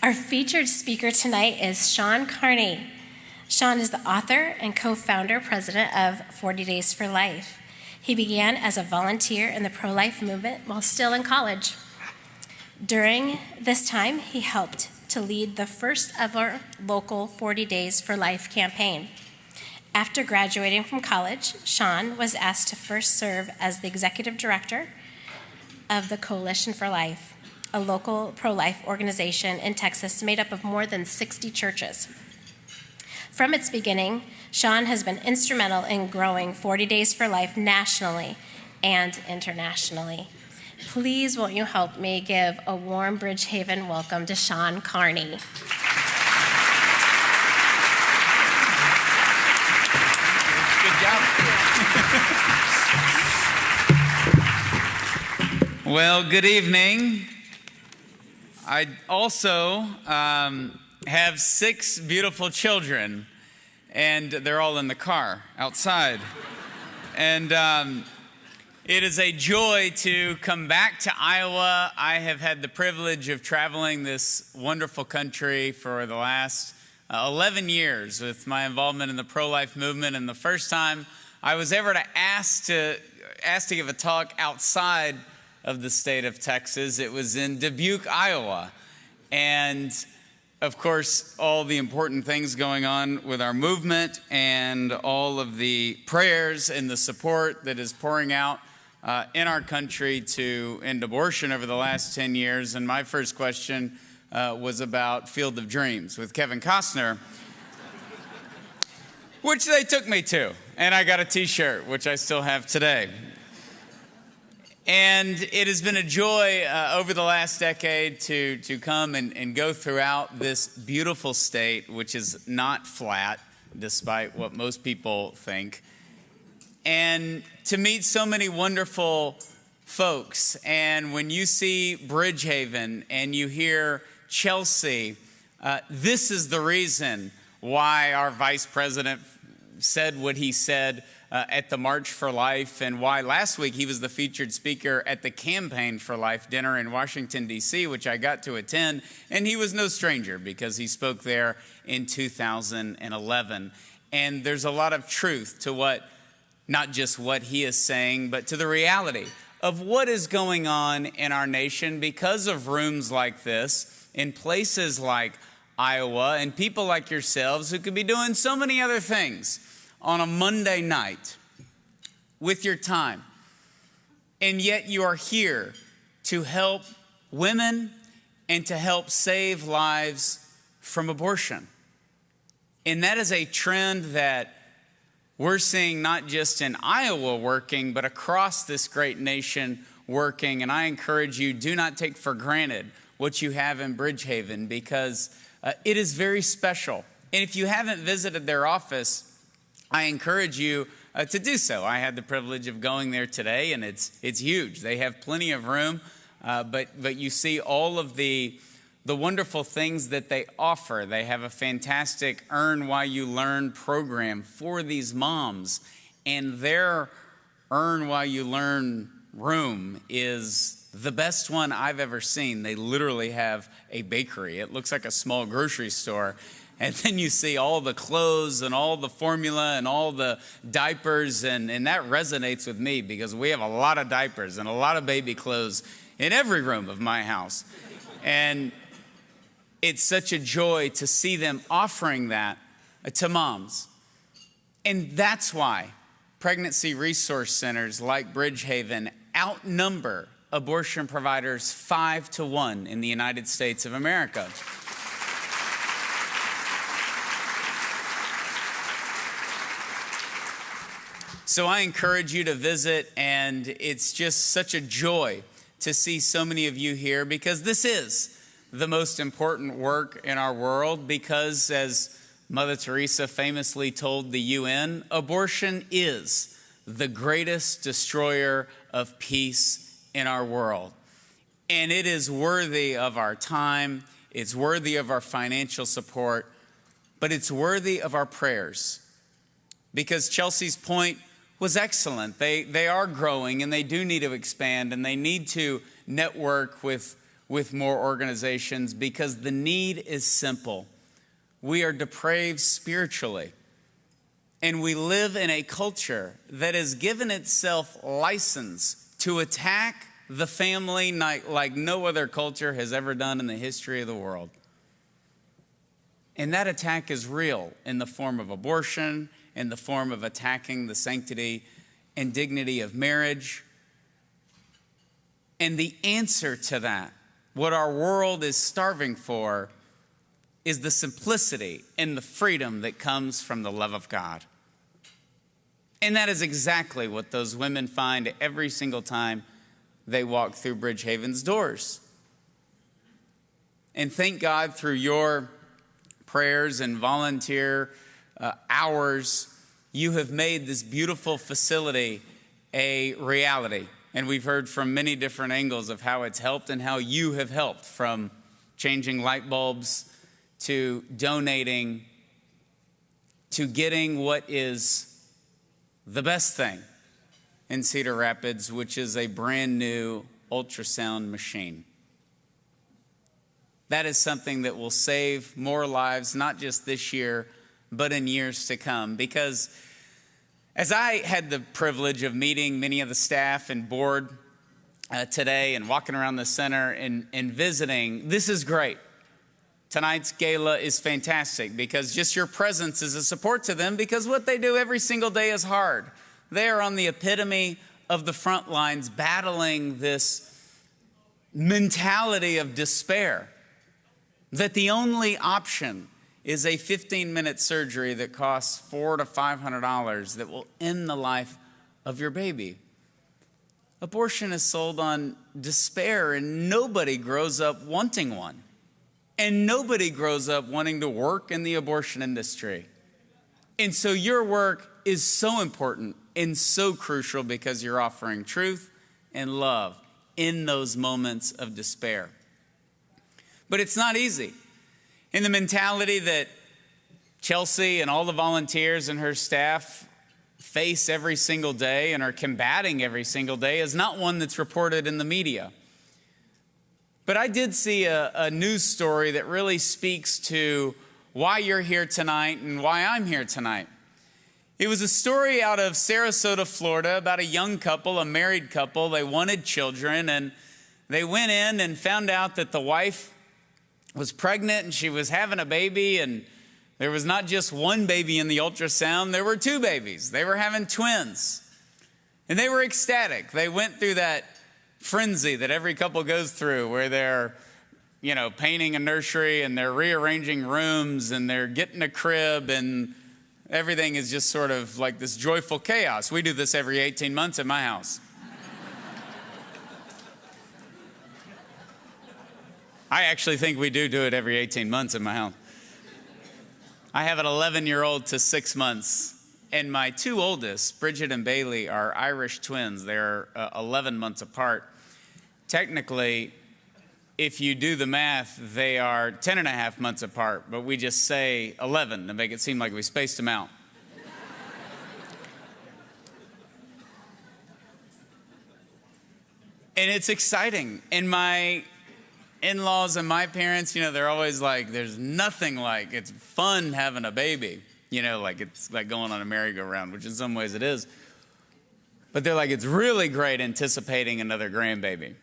Our featured speaker tonight is Shawn Carney. Shawn is the author and co-founder president of 40 Days for Life. He began as a volunteer in the pro-life movement while still in college. During this time, he helped to lead the first ever local 40 Days for Life campaign. After graduating from college, Shawn was asked to first serve as the executive director of the Coalition for Life, a local pro-life organization in Texas made up of more than 60 churches. From its beginning, Shawn has been instrumental in growing 40 Days for Life nationally and internationally. Please won't you help me give a warm Bridgehaven welcome to Shawn Carney. Good job. Well, good evening. I also have 6 beautiful children, and they're all in the car outside. And it is a joy to come back to Iowa. I have had the privilege of traveling this wonderful country for the last 11 years with my involvement in the pro-life movement. And the first time I was ever asked to give a talk outside of the state of Texas, it was in Dubuque, Iowa. And of course, all the important things going on with our movement and all of the prayers and the support that is pouring out in our country to end abortion over the last 10 years. And my first question was about Field of Dreams with Kevin Costner, which they took me to. And I got a t-shirt, which I still have today. And it has been a joy over the last decade to come and go throughout this beautiful state, which is not flat, despite what most people think, and to meet so many wonderful folks. And when you see Bridgehaven and you hear Chelsea, this is the reason why our vice president said what he said at the March for Life, and why last week he was the featured speaker at the Campaign for Life dinner in Washington, D.C., which I got to attend, and he was no stranger because he spoke there in 2011. And there's a lot of truth to not just what he is saying, but to the reality of what is going on in our nation because of rooms like this, in places like Iowa, and people like yourselves who could be doing so many other things on a Monday night with your time. And yet you are here to help women and to help save lives from abortion. And that is a trend that we're seeing not just in Iowa working, but across this great nation working. And I encourage you, do not take for granted what you have in Bridgehaven, because it is very special. And if you haven't visited their office, I encourage you to do so. I had the privilege of going there today, and it's huge. They have plenty of room, but you see all of the wonderful things that they offer. They have a fantastic Earn While You Learn program for these moms, and their Earn While You Learn room is the best one I've ever seen. They literally have a bakery. It looks like a small grocery store. And then you see all the clothes and all the formula and all the diapers, and that resonates with me because we have a lot of diapers and a lot of baby clothes in every room of my house. And it's such a joy to see them offering that to moms. And that's why pregnancy resource centers like Bridgehaven outnumber abortion providers 5-1 in the United States of America. So I encourage you to visit, and it's just such a joy to see so many of you here, because this is the most important work in our world, because as Mother Teresa famously told the UN, abortion is the greatest destroyer of peace in our world. And it is worthy of our time, it's worthy of our financial support, but it's worthy of our prayers. Because Chelsea's point was excellent. They are growing, and they do need to expand, and they need to network with with more organizations because the need is simple. We are depraved spiritually, and we live in a culture that has given itself license to attack the family like no other culture has ever done in the history of the world. And that attack is real in the form of abortion, in the form of attacking the sanctity and dignity of marriage. And the answer to that, what our world is starving for, is the simplicity and the freedom that comes from the love of God. And that is exactly what those women find every single time they walk through Bridgehaven's doors. And thank God through your prayers and volunteer hours, you have made this beautiful facility a reality. And we've heard from many different angles of how it's helped and how you have helped, from changing light bulbs to donating to getting what is the best thing in Cedar Rapids, which is a brand new ultrasound machine. That is something that will save more lives, not just this year, but in years to come. Because as I had the privilege of meeting many of the staff and board today and walking around the center and visiting, this is great. Tonight's gala is fantastic because just your presence is a support to them, because what they do every single day is hard. They are on the epitome of the front lines battling this mentality of despair, that the only option is a 15-minute surgery that costs $400 to $500 that will end the life of your baby. Abortion is sold on despair, and nobody grows up wanting one. And nobody grows up wanting to work in the abortion industry. And so your work is so important and so crucial because you're offering truth and love in those moments of despair. But it's not easy. And the mentality that Chelsea and all the volunteers and her staff face every single day and are combating every single day is not one that's reported in the media. But I did see a news story that really speaks to why you're here tonight and why I'm here tonight. It was a story out of Sarasota, Florida, about a young couple, a married couple. They wanted children, and they went in and found out that the wife was pregnant and she was having a baby, and there was not just one baby in the ultrasound, there were two babies. They were having twins, and they were ecstatic. They went through that frenzy that every couple goes through where they're, painting a nursery and they're rearranging rooms and they're getting a crib, and everything is just sort of like this joyful chaos. We do this every 18 months at my house. I actually think we do it every 18 months in my house. I have an 11-year-old to 6 months, and my two oldest, Bridget and Bailey, are Irish twins. They're 11 months apart. Technically, if you do the math, they are 10 and a half months apart, but we just say 11 to make it seem like we spaced them out. And it's exciting. And my in-laws and my parents, they're always like, there's nothing like, it's fun having a baby. Like it's like going on a merry-go-round, which in some ways it is. But they're like, it's really great anticipating another grandbaby.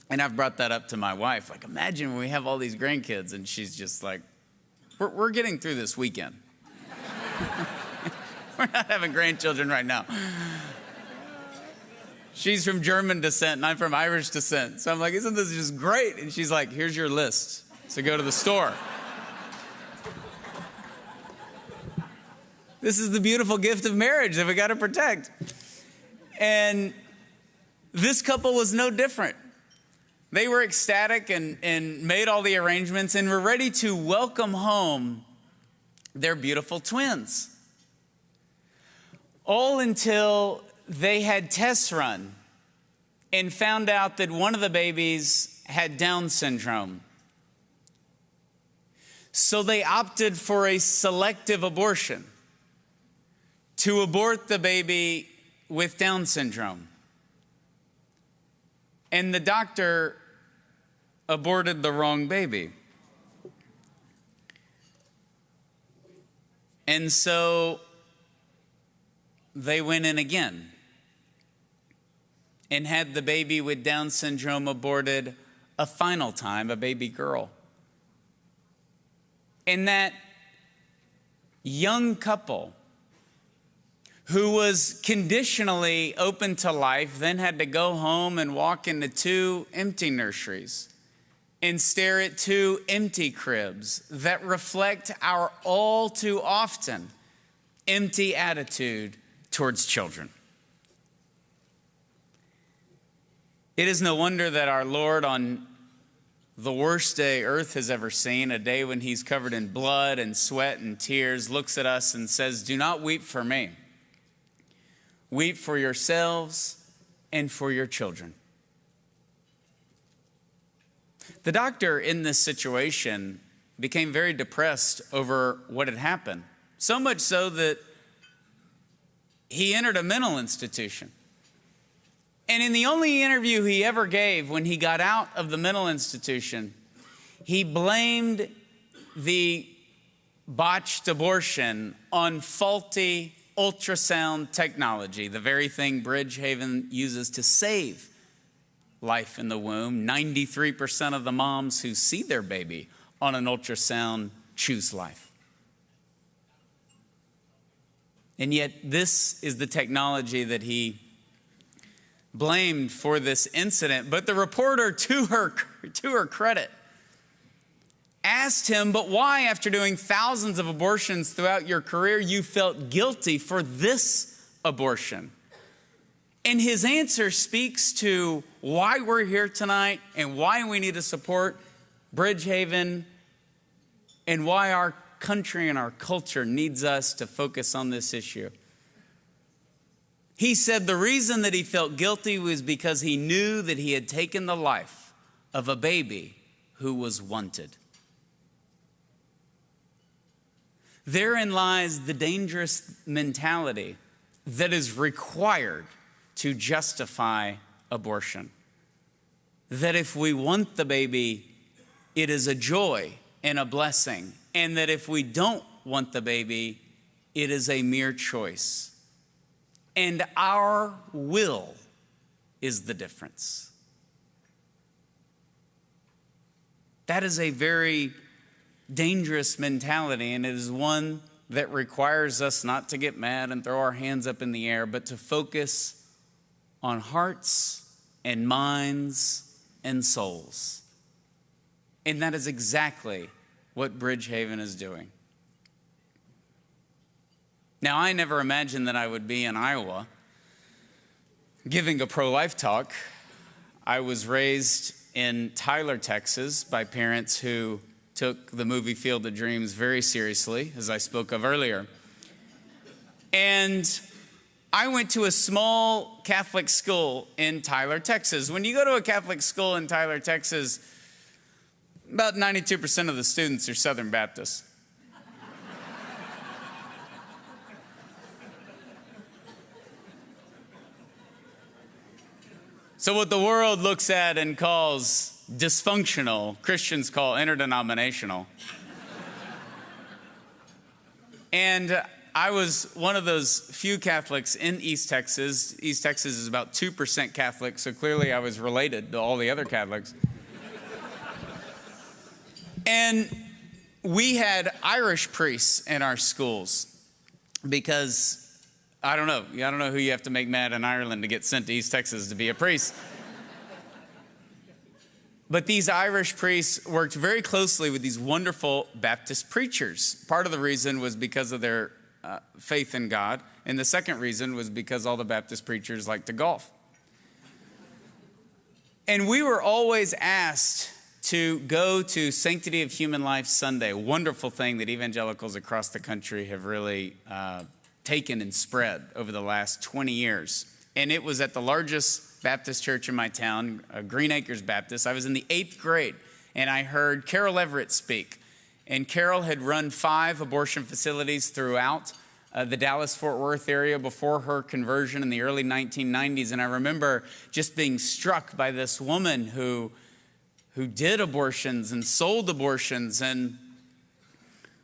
And I've brought that up to my wife. Like, imagine when we have all these grandkids, and she's just like, we're getting through this weekend. We're not having grandchildren right now. She's from German descent, and I'm from Irish descent. So I'm like, isn't this just great? And she's like, here's your list. So go to the store. This is the beautiful gift of marriage that we got to protect. And this couple was no different. They were ecstatic and made all the arrangements and were ready to welcome home their beautiful twins. All until they had tests run and found out that one of the babies had Down syndrome. So they opted for a selective abortion to abort the baby with Down syndrome. And the doctor aborted the wrong baby. And so they went in again and had the baby with Down syndrome aborted a final time, a baby girl. And that young couple who was conditionally open to life then had to go home and walk into 2 empty nurseries and stare at 2 empty cribs that reflect our all too often empty attitude towards children. It is no wonder that our Lord, on the worst day earth has ever seen, a day when he's covered in blood and sweat and tears, looks at us and says, "Do not weep for me. Weep for yourselves and for your children." The doctor in this situation became very depressed over what had happened, so much so that he entered a mental institution. And in the only interview he ever gave when he got out of the mental institution, he blamed the botched abortion on faulty ultrasound technology, the very thing Bridgehaven uses to save life in the womb. 93% of the moms who see their baby on an ultrasound choose life. And yet this is the technology that he blamed for this incident. But the reporter, to her credit, asked him, "But why, after doing thousands of abortions throughout your career, you felt guilty for this abortion?" And his answer speaks to why we're here tonight and why we need to support Bridgehaven and why our country and our culture needs us to focus on this issue. He said the reason that he felt guilty was because he knew that he had taken the life of a baby who was wanted. Therein lies the dangerous mentality that is required to justify abortion. That if we want the baby, it is a joy and a blessing. And that if we don't want the baby, it is a mere choice. And our will is the difference. That is a very dangerous mentality, and it is one that requires us not to get mad and throw our hands up in the air, but to focus on hearts and minds and souls. And that is exactly what Bridgehaven is doing. Now, I never imagined that I would be in Iowa giving a pro-life talk. I was raised in Tyler, Texas, by parents who took the movie Field of Dreams very seriously, as I spoke of earlier. And I went to a small Catholic school in Tyler, Texas. When you go to a Catholic school in Tyler, Texas, about 92% of the students are Southern Baptists. So what the world looks at and calls dysfunctional, Christians call interdenominational. And I was one of those few Catholics in East Texas. East Texas is about 2% Catholic, so clearly I was related to all the other Catholics. And we had Irish priests in our schools because I don't know who you have to make mad in Ireland to get sent to East Texas to be a priest. But these Irish priests worked very closely with these wonderful Baptist preachers. Part of the reason was because of their faith in God. And the second reason was because all the Baptist preachers like to golf. And we were always asked to go to Sanctity of Human Life Sunday, a wonderful thing that evangelicals across the country have really taken and spread over the last 20 years. And it was at the largest Baptist church in my town, Green Acres Baptist. I was in the 8th grade, and I heard Carol Everett speak. And Carol had run 5 abortion facilities throughout the Dallas-Fort Worth area before her conversion in the early 1990s. And I remember just being struck by this woman who who did abortions and sold abortions and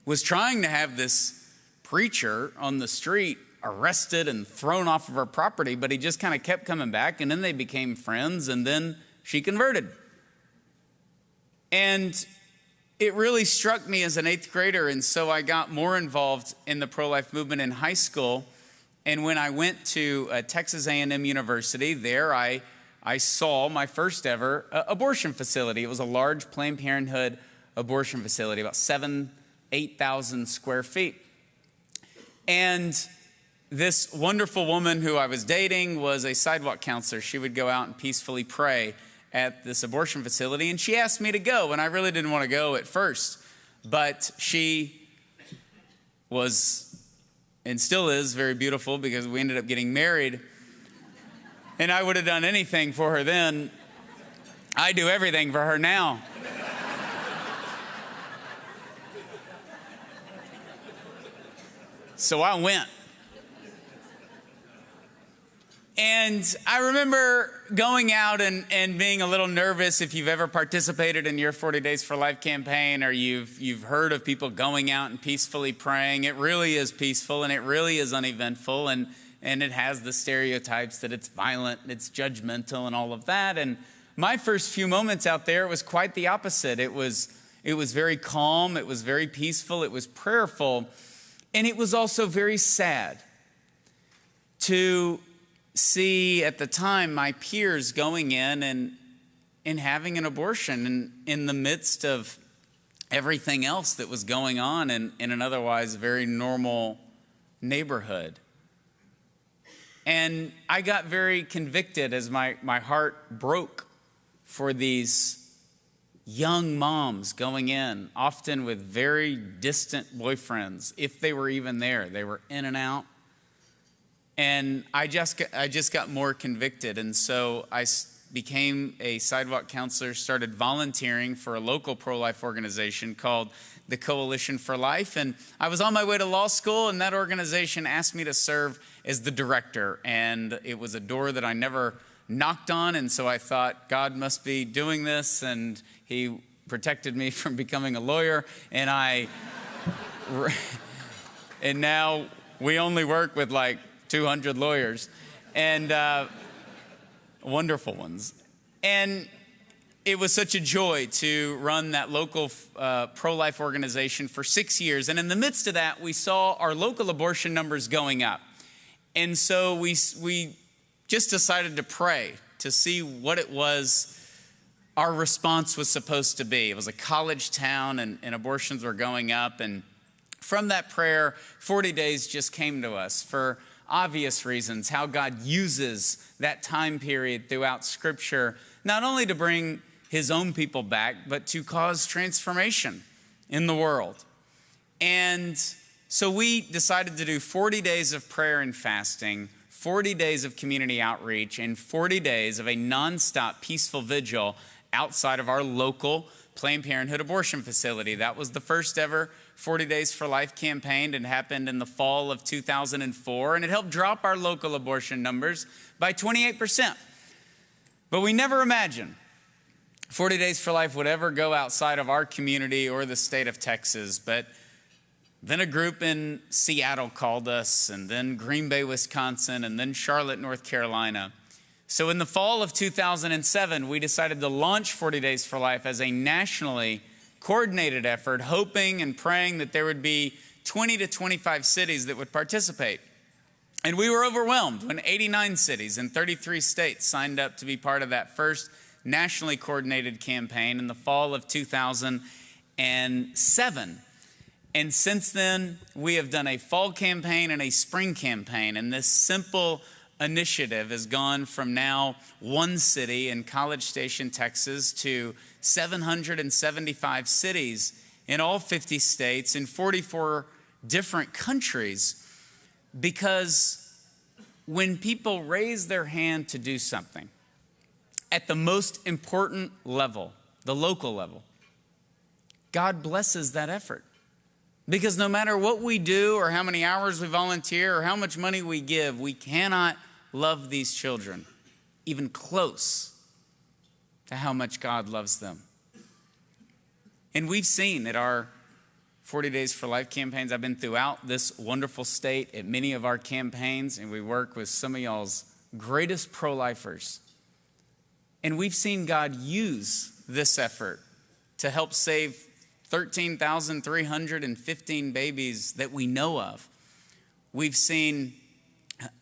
was trying to have this preacher on the street arrested and thrown off of her property, but he just kind of kept coming back, and then they became friends, and then she converted. And it really struck me as an 8th grader, and so I got more involved in the pro-life movement in high school. And when I went to Texas A&M University, there I saw my first ever abortion facility. It was a large Planned Parenthood abortion facility, about 8,000 square feet. And this wonderful woman who I was dating was a sidewalk counselor. She would go out and peacefully pray at this abortion facility, and she asked me to go, and I really didn't want to go at first, but she was, and still is, very beautiful because we ended up getting married, and I would have done anything for her then. I do everything for her now. So I went. And I remember going out and being a little nervous. If you've ever participated in your 40 Days for Life campaign, or you've heard of people going out and peacefully praying, it really is peaceful and it really is uneventful, and it has the stereotypes that it's violent, it's judgmental and all of that. And my first few moments out there, it was quite the opposite. It was very calm, it was very peaceful, it was prayerful, and it was also very sad to see at the time my peers going in and having an abortion in the midst of everything else that was going on in an otherwise very normal neighborhood. And I got very convicted as my heart broke for these young moms going in, often with very distant boyfriends, if they were even there. They were in and out. And I just got more convicted, and so I became a sidewalk counselor, started volunteering for a local pro-life organization called the Coalition for Life, and I was on my way to law school, and that organization asked me to serve as the director, and it was a door that I never knocked on, and so I thought, God must be doing this, and he protected me from becoming a lawyer, and and now we only work with like 200 lawyers, and wonderful ones. And it was such a joy to run that local pro-life organization for 6 years. And in the midst of that, we saw our local abortion numbers going up. And so we just decided to pray to see what it was our response was supposed to be. It was a college town, and abortions were going up. And from that prayer, 40 days just came to us for obvious reasons, how God uses that time period throughout Scripture, not only to bring his own people back, but to cause transformation in the world. And so we decided to do 40 days of prayer and fasting, 40 days of community outreach, and 40 days of a nonstop peaceful vigil outside of our local Planned Parenthood abortion facility. That was the first ever 40 Days for Life campaign. It happened in the fall of 2004, and it helped drop our local abortion numbers by 28%. But we never imagined 40 Days for Life would ever go outside of our community or the state of Texas. But then a group in Seattle called us, and then Green Bay, Wisconsin, and then Charlotte, North Carolina. So in the fall of 2007, we decided to launch 40 Days for Life as a nationally coordinated effort, hoping and praying that there would be 20 to 25 cities that would participate. And we were overwhelmed when 89 cities in 33 states signed up to be part of that first nationally coordinated campaign in the fall of 2007. And since then, we have done a fall campaign and a spring campaign, and this simple initiative has gone from now one city in College Station, Texas, to 775 cities in all 50 states in 44 different countries. Because when people raise their hand to do something at the most important level, the local level, God blesses that effort. Because no matter what we do or how many hours we volunteer or how much money we give, we cannot love these children even close to how much God loves them. And we've seen at our 40 Days for Life campaigns, I've been throughout this wonderful state at many of our campaigns, and we work with some of y'all's greatest pro-lifers. And we've seen God use this effort to help save 13,315 babies that we know of. We've seen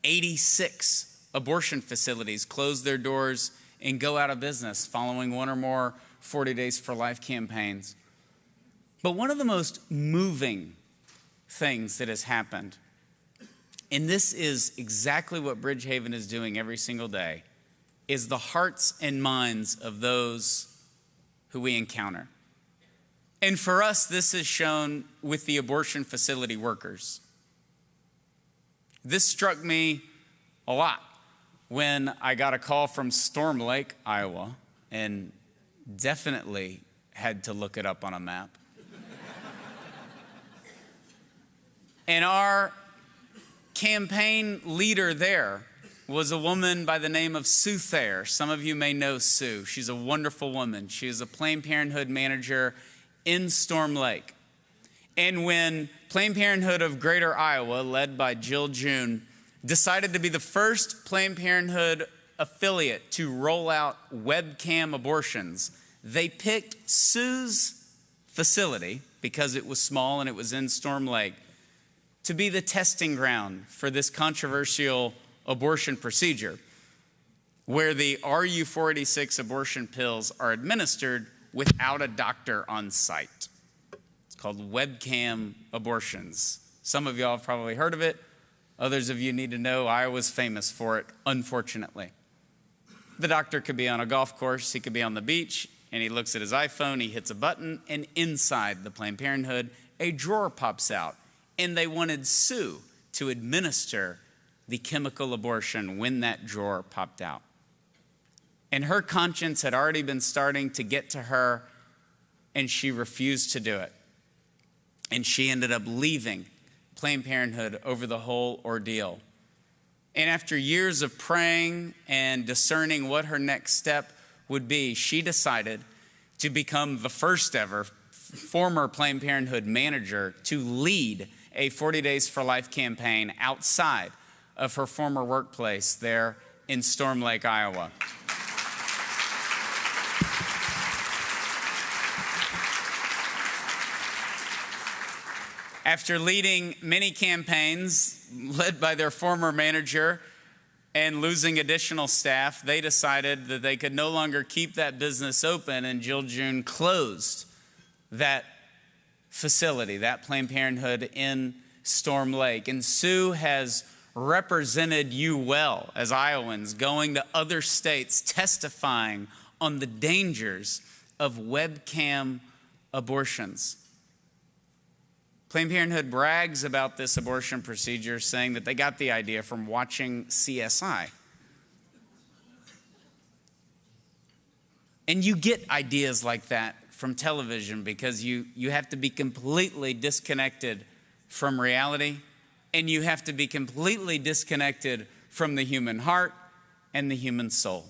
86 abortion facilities close their doors and go out of business following one or more 40 Days for Life campaigns. But one of the most moving things that has happened, and this is exactly what Bridgehaven is doing every single day, is the hearts and minds of those who we encounter. And for us, this is shown with the abortion facility workers. This struck me a lot when I got a call from Storm Lake, Iowa, and definitely had to look it up on a map. And our campaign leader there was a woman by the name of Sue Thayer. Some of you may know Sue. She's a wonderful woman. She is a Planned Parenthood manager in Storm Lake. And when Planned Parenthood of Greater Iowa, led by Jill June, decided to be the first Planned Parenthood affiliate to roll out webcam abortions, they picked Sue's facility, because it was small and it was in Storm Lake, to be the testing ground for this controversial abortion procedure, where the RU486 abortion pills are administered without a doctor on site. It's called webcam abortions. Some of y'all have probably heard of it. Others of you need to know Iowa's famous for it, unfortunately. The doctor could be on a golf course, he could be on the beach, and he looks at his iPhone, he hits a button, and inside the Planned Parenthood, a drawer pops out. And they wanted Sue to administer the chemical abortion when that drawer popped out. And her conscience had already been starting to get to her, and she refused to do it. And she ended up leaving Planned Parenthood over the whole ordeal. And after years of praying and discerning what her next step would be, she decided to become the first ever former Planned Parenthood manager to lead a 40 Days for Life campaign outside of her former workplace there in Storm Lake, Iowa. After leading many campaigns led by their former manager and losing additional staff, they decided that they could no longer keep that business open, and Jill June closed that facility, that Planned Parenthood in Storm Lake. And Sue has represented you well as Iowans, going to other states, testifying on the dangers of webcam abortions. Planned Parenthood brags about this abortion procedure, saying that they got the idea from watching CSI. And you get ideas like that from television because you have to be completely disconnected from reality, and you have to be completely disconnected from the human heart and the human soul.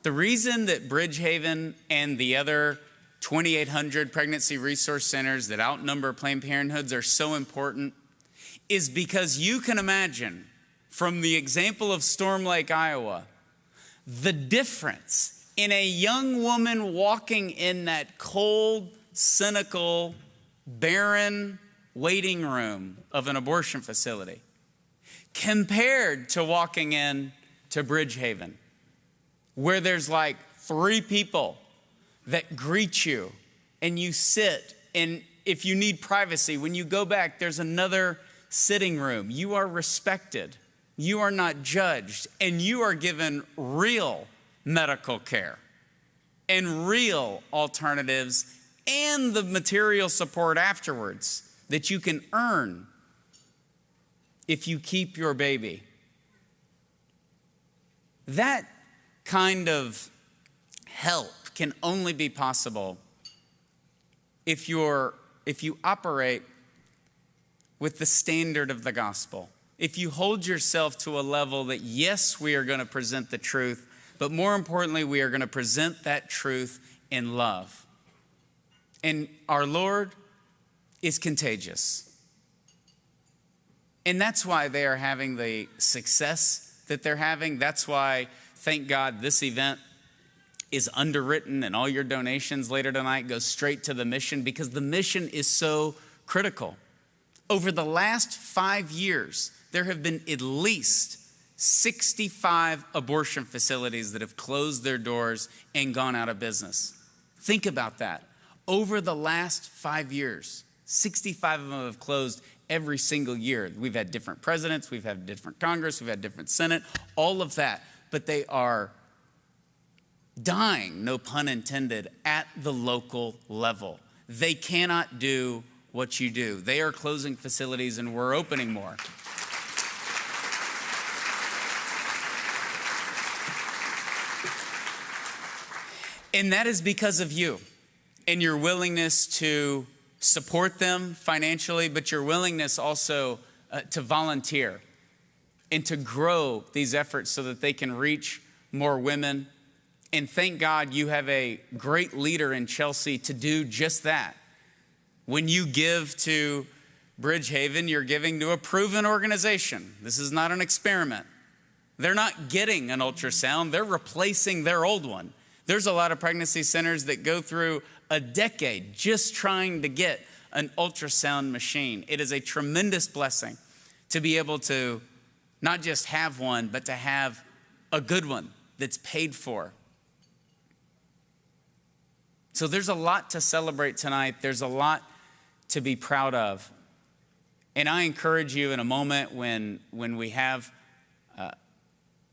The reason that Bridgehaven and the other 2,800 pregnancy resource centers that outnumber Planned Parenthoods are so important is because you can imagine, from the example of Storm Lake, Iowa, the difference in a young woman walking in that cold, cynical, barren waiting room of an abortion facility compared to walking in to Bridgehaven, where there's like 3 people that greet you and you sit, and if you need privacy, when you go back, there's another sitting room. You are respected, you are not judged, and you are given real medical care and real alternatives and the material support afterwards that you can earn if you keep your baby. That kind of help can only be possible if you operate with the standard of the gospel. If you hold yourself to a level that, yes, we are going to present the truth, but more importantly, we are going to present that truth in love. And our Lord is contagious. And that's why they are having the success that they're having. That's why, thank God, this event is underwritten and all your donations later tonight go straight to the mission, because the mission is so critical. Over the last 5 years, there have been at least 65 abortion facilities that have closed their doors and gone out of business. Think about that. Over the last 5 years, 65 of them have closed every single year. We've had different presidents, we've had different Congress, we've had different Senate, all of that. But they are dying, no pun intended, at the local level. They cannot do what you do. They are closing facilities and we're opening more. And that is because of you and your willingness to support them financially, but your willingness also to volunteer and to grow these efforts so that they can reach more women. And thank God you have a great leader in Chelsea to do just that. When you give to Bridgehaven, you're giving to a proven organization. This is not an experiment. They're not getting an ultrasound, they're replacing their old one. There's a lot of pregnancy centers that go through a decade just trying to get an ultrasound machine. It is a tremendous blessing to be able to not just have one, but to have a good one that's paid for. So there's a lot to celebrate tonight. There's a lot to be proud of. And I encourage you in a moment when we have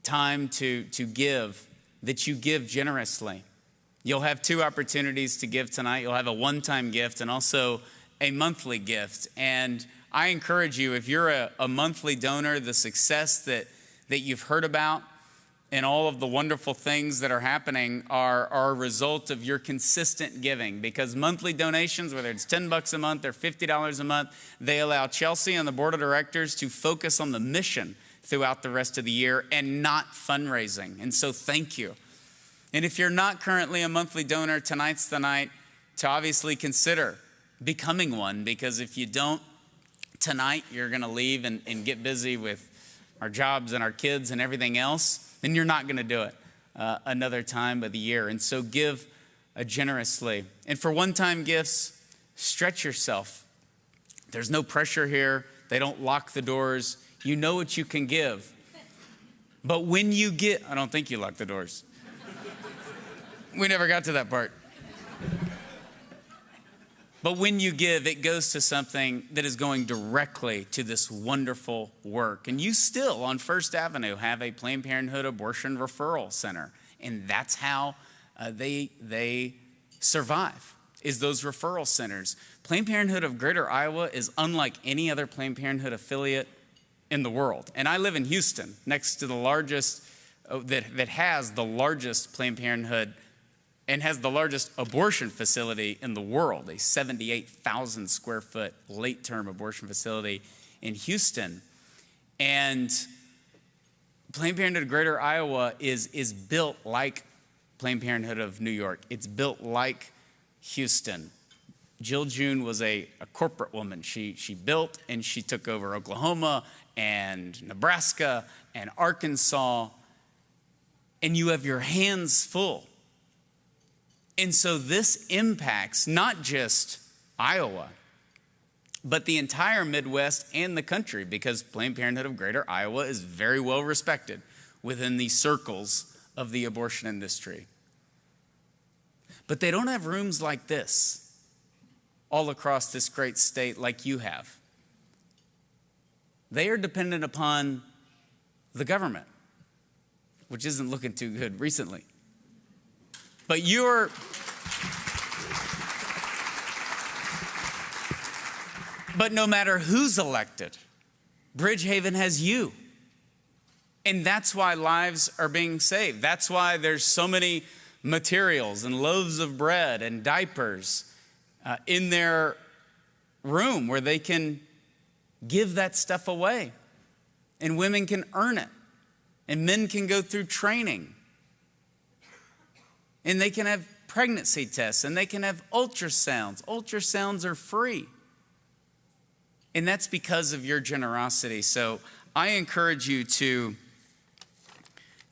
time to give, that you give generously. You'll have two opportunities to give tonight. You'll have a one-time gift and also a monthly gift. And I encourage you, if you're a monthly donor, the success that you've heard about and all of the wonderful things that are happening are a result of your consistent giving. Because monthly donations, whether it's $10 a month or $50 a month, they allow Chelsea and the board of directors to focus on the mission throughout the rest of the year and not fundraising. And so thank you. And if you're not currently a monthly donor, tonight's the night to obviously consider becoming one, because if you don't tonight, you're going to leave and get busy with our jobs and our kids and everything else, then you're not going to do it another time of the year. And so give generously. And for one-time gifts, stretch yourself. There's no pressure here. They don't lock the doors. You know what you can give. But when you get, I don't think you lock the doors. We never got to that part. But when you give, it goes to something that is going directly to this wonderful work. And you still, on First Avenue, have a Planned Parenthood Abortion Referral Center. And that's how they survive, is those referral centers. Planned Parenthood of Greater Iowa is unlike any other Planned Parenthood affiliate in the world. And I live in Houston, next to the largest, that has the largest Planned Parenthood and has the largest abortion facility in the world, a 78,000 square foot late-term abortion facility in Houston. And Planned Parenthood of Greater Iowa is built like Planned Parenthood of New York. It's built like Houston. Jill June was a corporate woman. She built and she took over Oklahoma and Nebraska and Arkansas, and you have your hands full. And so this impacts not just Iowa, but the entire Midwest and the country, because Planned Parenthood of Greater Iowa is very well respected within the circles of the abortion industry. But they don't have rooms like this all across this great state like you have. They are dependent upon the government, which isn't looking too good recently. But no matter who's elected, Bridgehaven has you. And that's why lives are being saved. That's why there's so many materials and loaves of bread and diapers in their room where they can give that stuff away. And women can earn it. And men can go through training. And they can have pregnancy tests, and they can have ultrasounds. Ultrasounds are free. And that's because of your generosity. So I encourage you to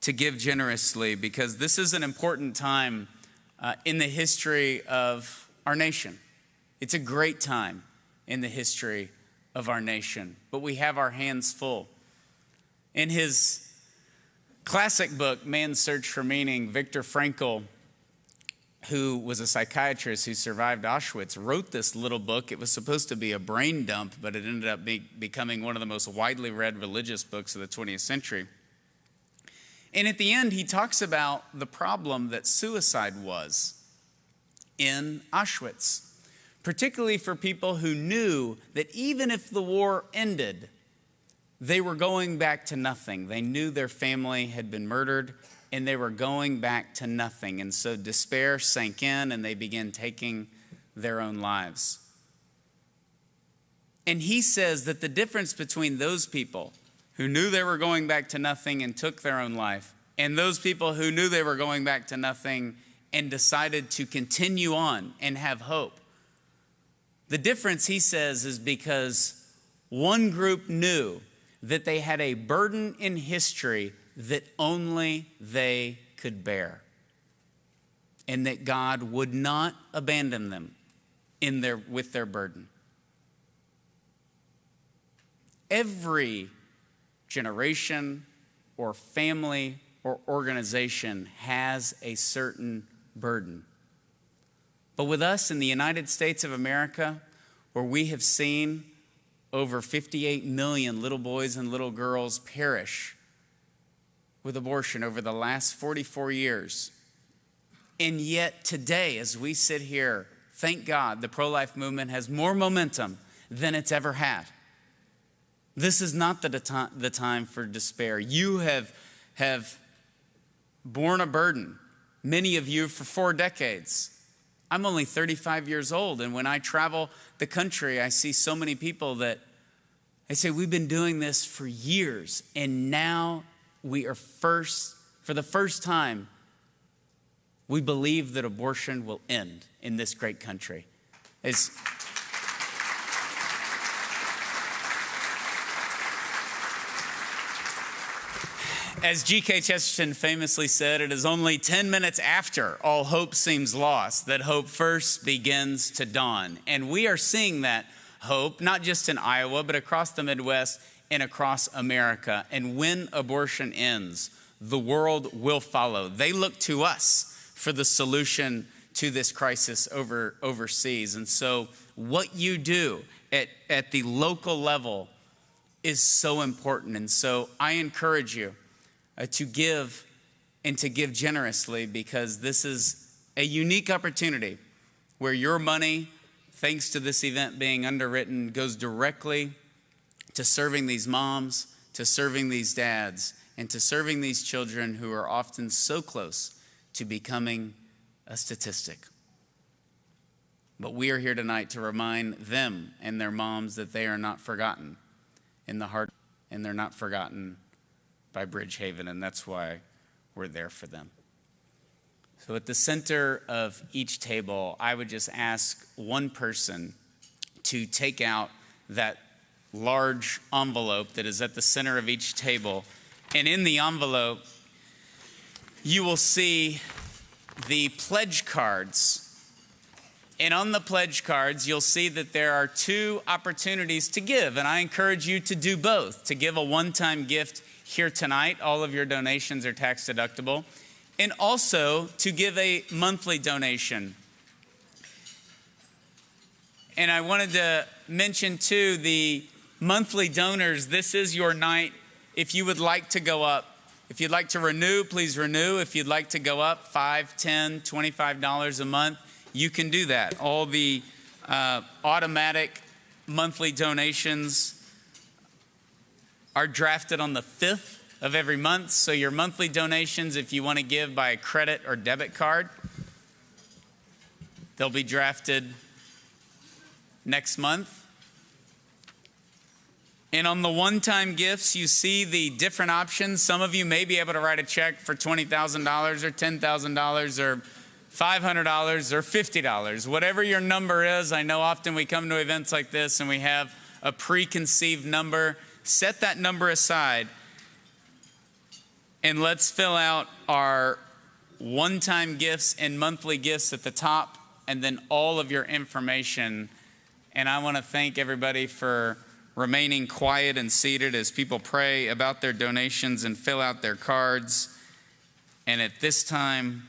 give generously, because this is an important time in the history of our nation. It's a great time in the history of our nation, but we have our hands full. In his classic book, Man's Search for Meaning, Viktor Frankl, who was a psychiatrist who survived Auschwitz, wrote this little book. It was supposed to be a brain dump, but it ended up becoming one of the most widely read religious books of the 20th century. And at the end, he talks about the problem that suicide was in Auschwitz, particularly for people who knew that even if the war ended, they were going back to nothing. They knew their family had been murdered, and they were going back to nothing. And so despair sank in, and they began taking their own lives. And he says that the difference between those people who knew they were going back to nothing and took their own life, and those people who knew they were going back to nothing and decided to continue on and have hope, the difference, he says, is because one group knew that they had a burden in history that only they could bear, and that God would not abandon them with their burden. Every generation or family or organization has a certain burden. But with us in the United States of America, where we have seen over 58 million little boys and little girls perish with abortion over the last 44 years. And yet today, as we sit here, thank God the pro-life movement has more momentum than it's ever had. This is not the time for despair. You have borne a burden, many of you for 4 decades. I'm only 35 years old, and when I travel the country, I see so many people that they say, we've been doing this for years, and now we are for the first time, we believe that abortion will end in this great country. As G.K. Chesterton famously said, it is only 10 minutes after all hope seems lost that hope first begins to dawn. And we are seeing that hope, not just in Iowa, but across the Midwest and across America. And when abortion ends, the world will follow. They look to us for the solution to this crisis overseas. And so what you do at the local level is so important. And so I encourage you to give and to give generously, because this is a unique opportunity where your money, thanks to this event being underwritten, goes directly to serving these moms, to serving these dads, and to serving these children who are often so close to becoming a statistic. But we are here tonight to remind them and their moms that they are not forgotten in the heart, and they're not forgotten by Bridgehaven, and that's why we're there for them. So at the center of each table, I would just ask one person to take out that large envelope that is at the center of each table. And in the envelope, you will see the pledge cards. And on the pledge cards, you'll see that there are 2 opportunities to give. And I encourage you to do both, to give a one-time gift here tonight. All of your donations are tax deductible. And also to give a monthly donation. And I wanted to mention too, the monthly donors, this is your night. If you would like to go up, if you'd like to renew, please renew. If you'd like to go up $5, $10, $25 a month, you can do that. All the automatic monthly donations are drafted on the 5th of every month. So your monthly donations, if you want to give by a credit or debit card, they'll be drafted next month. And on the one-time gifts, you see the different options. Some of you may be able to write a check for $20,000 or $10,000 or $500 or $50, whatever your number is. I know often we come to events like this and we have a preconceived number. Set that number aside and let's fill out our one-time gifts and monthly gifts at the top, and then all of your information. And I want to thank everybody for remaining quiet and seated as people pray about their donations and fill out their cards. And at this time,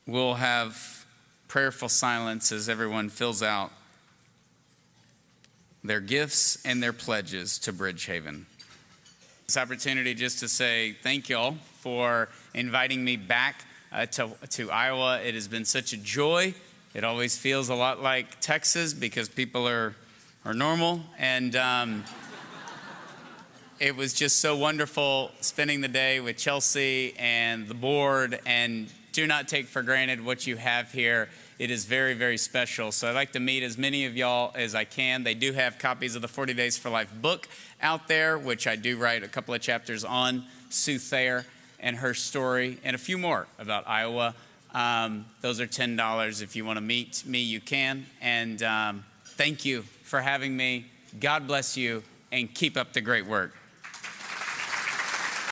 we'll have prayerful silence as everyone fills out their gifts and their pledges to Bridgehaven. This opportunity just to say thank y'all for inviting me back to Iowa. It has been such a joy. It always feels a lot like Texas because people are normal. And it was just so wonderful spending the day with Chelsea and the board, and do not take for granted what you have here. It is very, very special. So I'd like to meet as many of y'all as I can. They do have copies of the 40 Days for Life book out there, which I do write a couple of chapters on Sue Thayer and her story, and a few more about Iowa. Those are $10. If you want to meet me, you can. And thank you for having me. God bless you, and keep up the great work.